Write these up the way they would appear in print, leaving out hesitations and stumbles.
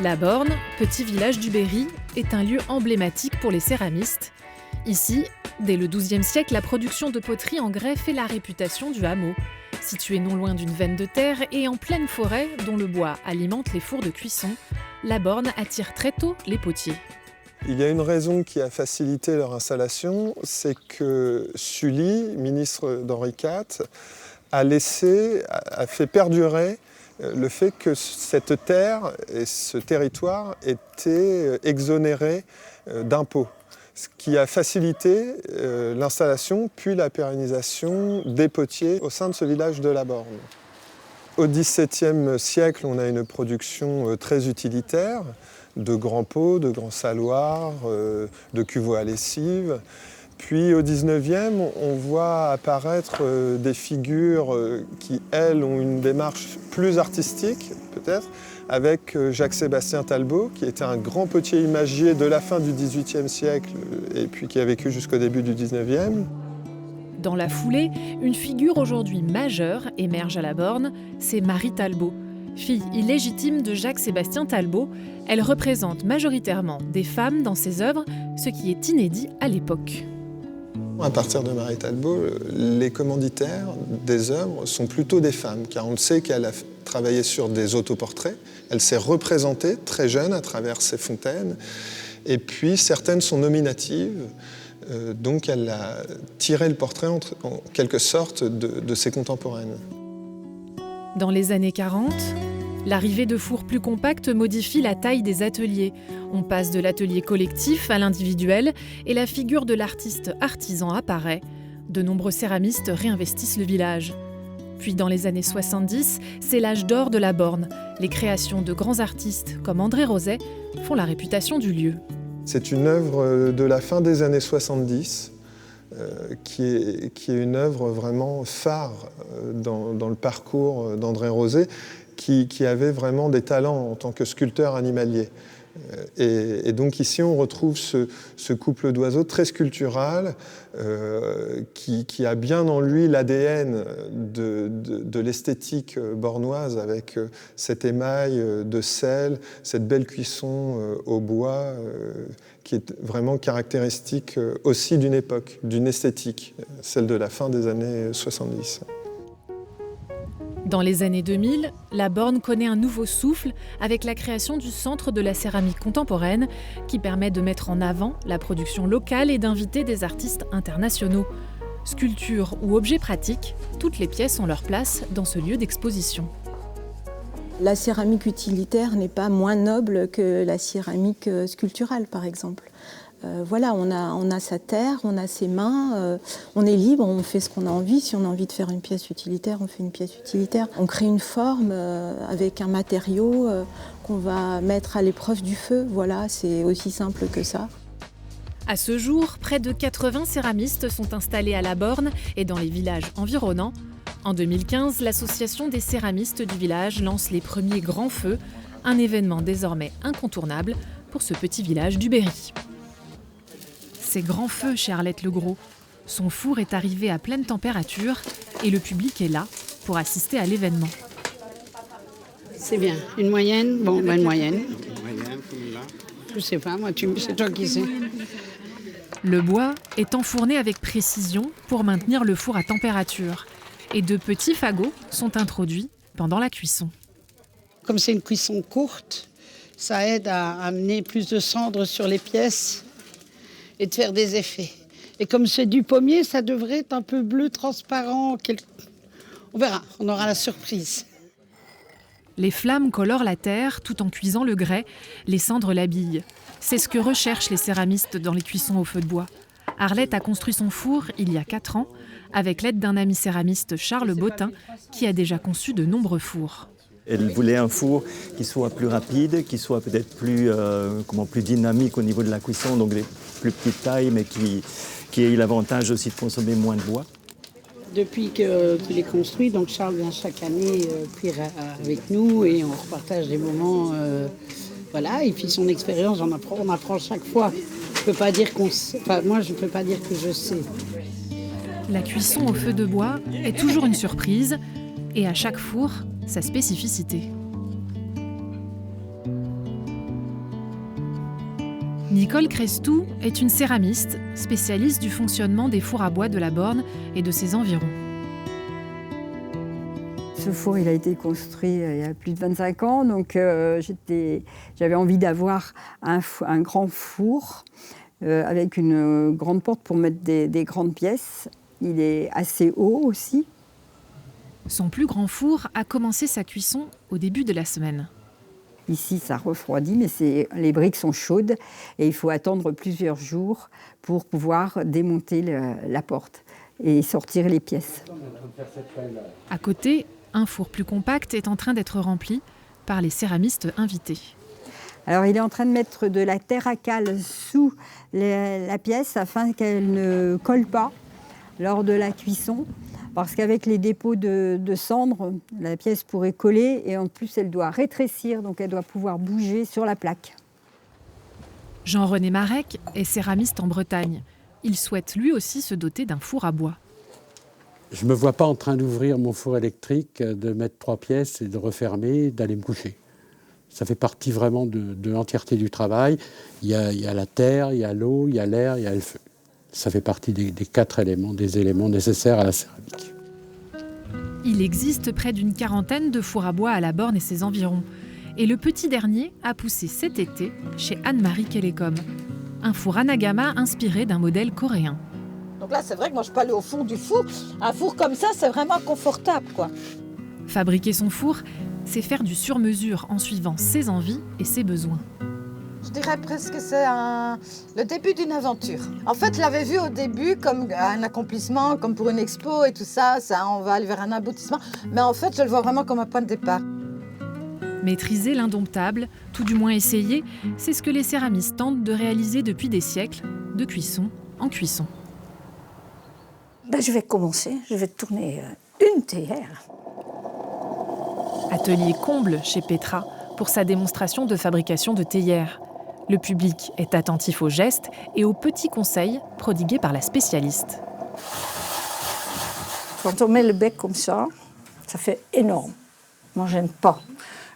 La Borne, petit village du Berry, est un lieu emblématique pour les céramistes. Ici, dès le XIIe siècle, la production de poterie en grès fait la réputation du hameau. Situé non loin d'une veine de terre et en pleine forêt dont le bois alimente les fours de cuisson, La Borne attire très tôt les potiers. Il y a une raison qui a facilité leur installation, c'est que Sully, ministre d'Henri IV, a fait perdurer le fait que cette terre et ce territoire étaient exonérés d'impôts, ce qui a facilité l'installation puis la pérennisation des potiers au sein de ce village de La Borne. Au XVIIe siècle, on a une production très utilitaire, de grands pots, de grands saloirs, de cuveaux à lessive. Puis au XIXe, on voit apparaître des figures qui, elles, ont une démarche plus artistique, peut-être, avec Jacques-Sébastien Talbot, qui était un grand potier imagier de la fin du XVIIIe siècle et puis qui a vécu jusqu'au début du XIXe. Dans la foulée, une figure aujourd'hui majeure émerge à La Borne, c'est Marie Talbot. Fille illégitime de Jacques-Sébastien Talbot, elle représente majoritairement des femmes dans ses œuvres, ce qui est inédit à l'époque. À partir de Marie Talbot, les commanditaires des œuvres sont plutôt des femmes, car on le sait qu'elle a travaillé sur des autoportraits. Elle s'est représentée très jeune à travers ses fontaines, et puis certaines sont nominatives, donc elle a tiré le portrait en quelque sorte de ses contemporaines. Dans les années 40, l'arrivée de fours plus compacts modifie la taille des ateliers. On passe de l'atelier collectif à l'individuel et la figure de l'artiste artisan apparaît. De nombreux céramistes réinvestissent le village. Puis dans les années 70, c'est l'âge d'or de La Borne. Les créations de grands artistes comme André Rozet font la réputation du lieu. C'est une œuvre de la fin des années 70 qui est une œuvre vraiment phare dans le parcours d'André Rozet, qui avait vraiment des talents en tant que sculpteur animalier. Et donc ici, on retrouve ce couple d'oiseaux très sculptural qui a bien en lui l'ADN de l'esthétique bornoise avec cet émail de sel, cette belle cuisson au bois qui est vraiment caractéristique aussi d'une époque, d'une esthétique, celle de la fin des années 70. Dans les années 2000, La Borne connaît un nouveau souffle avec la création du Centre de la céramique contemporaine qui permet de mettre en avant la production locale et d'inviter des artistes internationaux. Sculptures ou objets pratiques, toutes les pièces ont leur place dans ce lieu d'exposition. La céramique utilitaire n'est pas moins noble que la céramique sculpturale, par exemple. Voilà, on a sa terre, on a ses mains, on est libre, on fait ce qu'on a envie. Si on a envie de faire une pièce utilitaire, on fait une pièce utilitaire. On crée une forme avec un matériau qu'on va mettre à l'épreuve du feu. Voilà, c'est aussi simple que ça. À ce jour, près de 80 céramistes sont installés à La Borne et dans les villages environnants. En 2015, l'association des céramistes du village lance les premiers grands feux, un événement désormais incontournable pour ce petit village du Berry. C'est grand feu chez Arlette Legros. Son four est arrivé à pleine température et le public est là pour assister à l'événement. C'est bien. Une moyenne? Bon, une moyenne. Je sais pas, moi, c'est toi qui sais. Le bois est enfourné avec précision pour maintenir le four à température. Et de petits fagots sont introduits pendant la cuisson. Comme c'est une cuisson courte, ça aide à amener plus de cendres sur les pièces et de faire des effets. Et comme c'est du pommier, ça devrait être un peu bleu transparent. On verra, on aura la surprise. Les flammes colorent la terre tout en cuisant le grès, les cendres l'habillent. C'est ce que recherchent les céramistes dans les cuissons au feu de bois. Arlette a construit son four il y a 4 ans, avec l'aide d'un ami céramiste, Charles Bottin, qui a déjà conçu de nombreux fours. Elle voulait un four qui soit plus rapide, qui soit peut-être plus dynamique au niveau de la cuisson, donc des plus petites tailles, mais qui ait l'avantage aussi de consommer moins de bois. Depuis qu'il est construit, donc Charles vient chaque année cuire avec nous et on repartage des moments. Voilà, et puis son expérience, on apprend chaque fois. Je peux pas dire moi, je ne peux pas dire que je sais. La cuisson au feu de bois est toujours une surprise et à chaque four, sa spécificité. Nicole Crestou est une céramiste, spécialiste du fonctionnement des fours à bois de la Borne et de ses environs. Ce four, il a été construit il y a plus de 25 ans, donc j'avais envie d'avoir un grand four avec une grande porte pour mettre des grandes pièces. Il est assez haut aussi. Son plus grand four a commencé sa cuisson au début de la semaine. Ici, ça refroidit, mais les briques sont chaudes et il faut attendre plusieurs jours pour pouvoir démonter la porte et sortir les pièces. À côté, un four plus compact est en train d'être rempli par les céramistes invités. Alors, il est en train de mettre de la terre à cale sous la pièce afin qu'elle ne colle pas lors de la cuisson. Parce qu'avec les dépôts de cendres, la pièce pourrait coller et en plus, elle doit rétrécir, donc elle doit pouvoir bouger sur la plaque. Jean-René Marek est céramiste en Bretagne. Il souhaite lui aussi se doter d'un four à bois. Je ne me vois pas en train d'ouvrir mon four électrique, de mettre 3 pièces et de refermer, d'aller me coucher. Ça fait partie vraiment de l'entièreté du travail. Il y a la terre, il y a l'eau, il y a l'air, il y a le feu. Ça fait partie des 4 éléments, des éléments nécessaires à la céramique. Il existe près d'une quarantaine de fours à bois à la Borne et ses environs. Et le petit dernier a poussé cet été chez Anne-Marie Kellecom. Un four Anagama inspiré d'un modèle coréen. Donc là, c'est vrai que moi, je peux aller au fond du four. Un four comme ça, c'est vraiment confortable, quoi. Fabriquer son four, c'est faire du sur-mesure en suivant ses envies et ses besoins. Je dirais presque que c'est le début d'une aventure. En fait, je l'avais vu au début comme un accomplissement, comme pour une expo et tout ça. On va aller vers un aboutissement. Mais en fait, je le vois vraiment comme un point de départ. Maîtriser l'indomptable, tout du moins essayer, c'est ce que les céramistes tentent de réaliser depuis des siècles, de cuisson en cuisson. Je vais commencer, je vais tourner une théière. Atelier comble chez Petra pour sa démonstration de fabrication de théières. Le public est attentif aux gestes et aux petits conseils prodigués par la spécialiste. Quand on met le bec comme ça fait énorme. Moi, j'aime pas.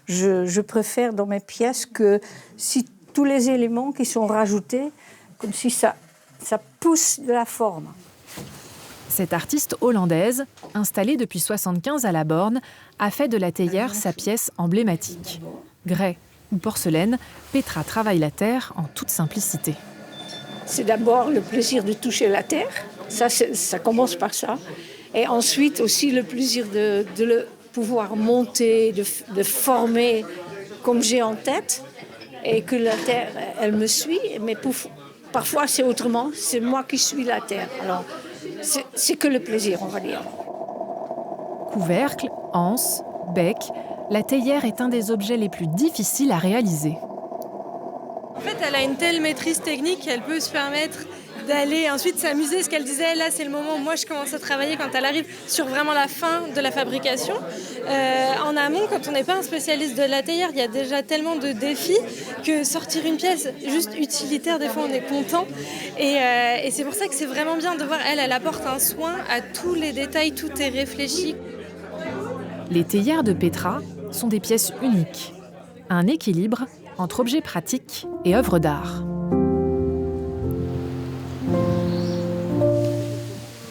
Je préfère dans mes pièces que si tous les éléments qui sont rajoutés, comme si ça pousse de la forme. Cette artiste hollandaise, installée depuis 1975 à la Borne, a fait de la théière sa pièce emblématique. Grès ou porcelaine, Petra travaille la terre en toute simplicité. C'est d'abord le plaisir de toucher la terre, ça commence par ça. Et ensuite aussi le plaisir de le pouvoir monter, de former comme j'ai en tête, et que la terre, elle me suit. Mais parfois c'est autrement, c'est moi qui suis la terre. Alors c'est que le plaisir, on va dire. Couvercle, anse, bec, la théière est un des objets les plus difficiles à réaliser. En fait, elle a une telle maîtrise technique qu'elle peut se permettre d'aller ensuite s'amuser. Ce qu'elle disait, là, c'est le moment où moi, je commence à travailler quand elle arrive sur vraiment la fin de la fabrication. En amont, quand on n'est pas un spécialiste de la théière, il y a déjà tellement de défis que sortir une pièce juste utilitaire, des fois, on est content. Et c'est pour ça que c'est vraiment bien de voir, elle apporte un soin à tous les détails, tout est réfléchi. Les théières de Petra sont des pièces uniques. Un équilibre entre objets pratiques et œuvres d'art.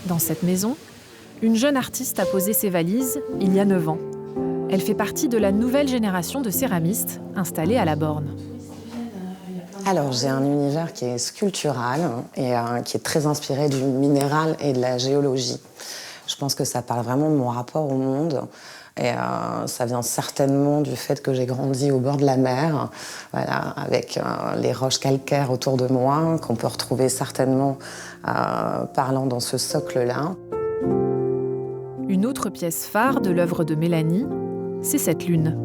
Dans cette maison, une jeune artiste a posé ses valises il y a 9 ans. Elle fait partie de la nouvelle génération de céramistes installés à la Borne. Alors, j'ai un univers qui est sculptural et qui est très inspiré du minéral et de la géologie. Je pense que ça parle vraiment de mon rapport au monde. Et ça vient certainement du fait que j'ai grandi au bord de la mer, voilà, avec les roches calcaires autour de moi, qu'on peut retrouver certainement parlant dans ce socle-là. Une autre pièce phare de l'œuvre de Mélanie, c'est cette lune.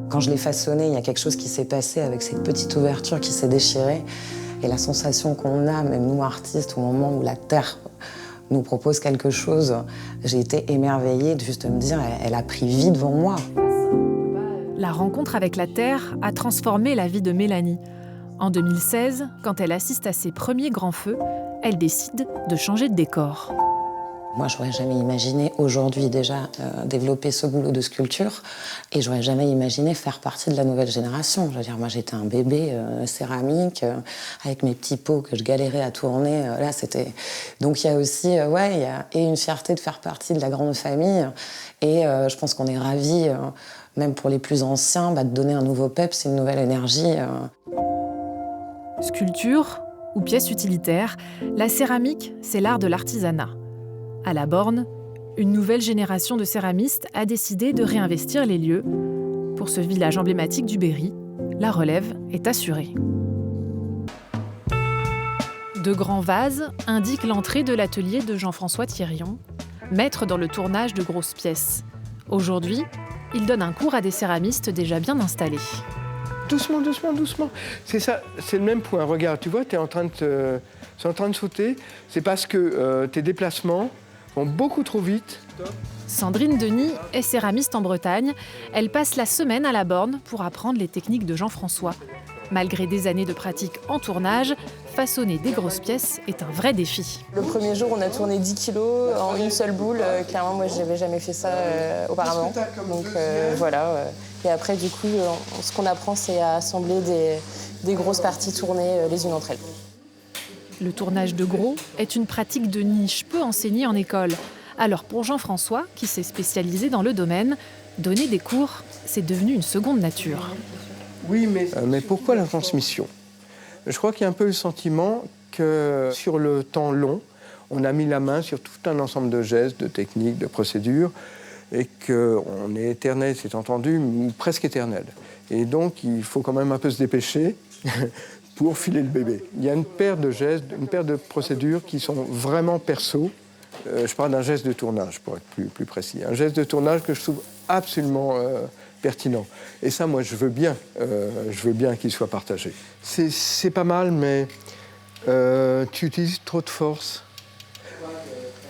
Quand je l'ai façonnée, il y a quelque chose qui s'est passé avec cette petite ouverture qui s'est déchirée. Et la sensation qu'on a, même nous artistes, au moment où la terre nous propose quelque chose, j'ai été émerveillée de juste me dire, elle a pris vie devant moi. La rencontre avec la terre a transformé la vie de Mélanie. En 2016, quand elle assiste à ses premiers grands feux, elle décide de changer de décor. Moi, j'aurais jamais imaginé aujourd'hui déjà développer ce boulot de sculpture et j'aurais jamais imaginé faire partie de la nouvelle génération. Je veux dire, moi, j'étais un bébé céramique avec mes petits pots que je galérais à tourner. Là, c'était... Donc, il y a aussi il y a et une fierté de faire partie de la grande famille et je pense qu'on est ravis, même pour les plus anciens, de donner un nouveau peps, une nouvelle énergie. Sculpture ou pièce utilitaire, la céramique, c'est l'art de l'artisanat. À la Borne, une nouvelle génération de céramistes a décidé de réinvestir les lieux. Pour ce village emblématique du Berry, la relève est assurée. De grands vases indiquent l'entrée de l'atelier de Jean-François Thirion, maître dans le tournage de grosses pièces. Aujourd'hui, il donne un cours à des céramistes déjà bien installés. Doucement, doucement, doucement. C'est ça, c'est le même point. Regarde, tu vois, c'est en train de sauter. C'est parce que tes déplacements vont beaucoup trop vite. Sandrine Denis est céramiste en Bretagne. Elle passe la semaine à la Borne pour apprendre les techniques de Jean-François. Malgré des années de pratique en tournage, façonner des grosses pièces est un vrai défi. Le premier jour, on a tourné 10 kilos en une seule boule. Clairement, moi, je n'avais jamais fait ça auparavant. Donc voilà. Et après, du coup, ce qu'on apprend, c'est à assembler des grosses parties tournées les unes entre elles. Le tournage de gros est une pratique de niche peu enseignée en école. Alors pour Jean-François, qui s'est spécialisé dans le domaine, donner des cours, c'est devenu une seconde nature. Oui, mais pourquoi la transmission ? Je crois qu'il y a un peu le sentiment que sur le temps long, on a mis la main sur tout un ensemble de gestes, de techniques, de procédures, et qu'on est éternel, c'est entendu, ou presque éternel. Et donc, il faut quand même un peu se dépêcher pour filer le bébé. Il y a une paire de gestes, une paire de procédures qui sont vraiment perso. Je parle d'un geste de tournage, pour être plus précis. Un geste de tournage que je trouve absolument pertinent. Et ça, moi, je veux bien qu'il soit partagé. C'est pas mal, mais tu utilises trop de force.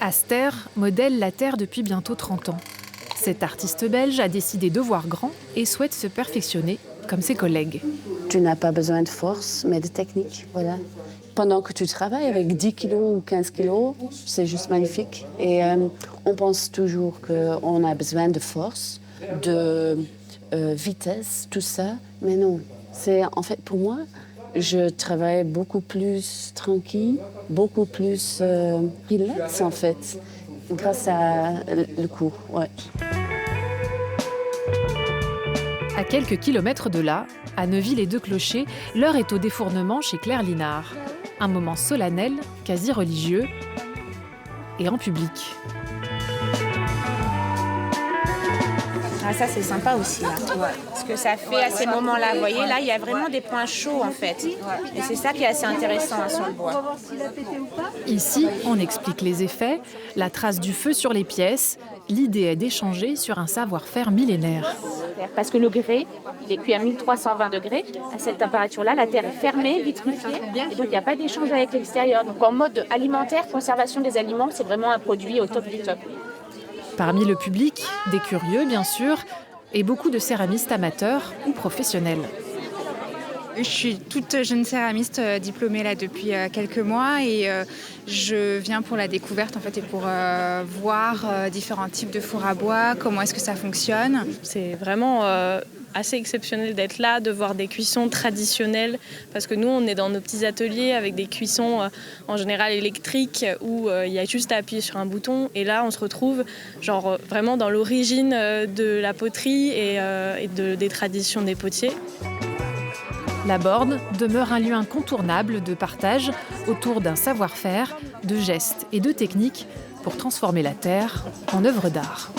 Aster modèle la Terre depuis bientôt 30 ans. Cet artiste belge a décidé de voir grand et souhaite se perfectionner comme ses collègues. Tu n'as pas besoin de force, mais de technique. Voilà. Pendant que tu travailles avec 10 kilos ou 15 kilos, c'est juste magnifique. Et on pense toujours qu'on a besoin de force, de vitesse, tout ça. Mais non, c'est en fait pour moi, je travaille beaucoup plus tranquille, beaucoup plus relax en fait, grâce à le cours. Ouais. À quelques kilomètres de là, à Neuville-et-Deux-Clochers, l'heure est au défournement chez Claire Linard. Un moment solennel, quasi religieux, et en public. Ah, ça, c'est sympa aussi, là. Parce que ça fait à ces moments-là, vous voyez, là, il y a vraiment des points chauds, en fait. Et c'est ça qui est assez intéressant sur le bois. Ici, on explique les effets, la trace du feu sur les pièces. L'idée est d'échanger sur un savoir-faire millénaire. Parce que le grès, il est cuit à 1320 degrés. À cette température-là, la terre est fermée, vitrifiée. Et donc, il n'y a pas d'échange avec l'extérieur. Donc, en mode alimentaire, conservation des aliments, c'est vraiment un produit au top du top. Parmi le public, des curieux, bien sûr, et beaucoup de céramistes amateurs ou professionnels. Je suis toute jeune céramiste diplômée là depuis quelques mois et je viens pour la découverte en fait et pour voir différents types de fours à bois, comment est-ce que ça fonctionne. C'est vraiment assez exceptionnel d'être là, de voir des cuissons traditionnelles parce que nous on est dans nos petits ateliers avec des cuissons en général électriques où il y a juste à appuyer sur un bouton et là on se retrouve genre vraiment dans l'origine de la poterie et des traditions des potiers. La Borne demeure un lieu incontournable de partage autour d'un savoir-faire, de gestes et de techniques pour transformer la terre en œuvre d'art.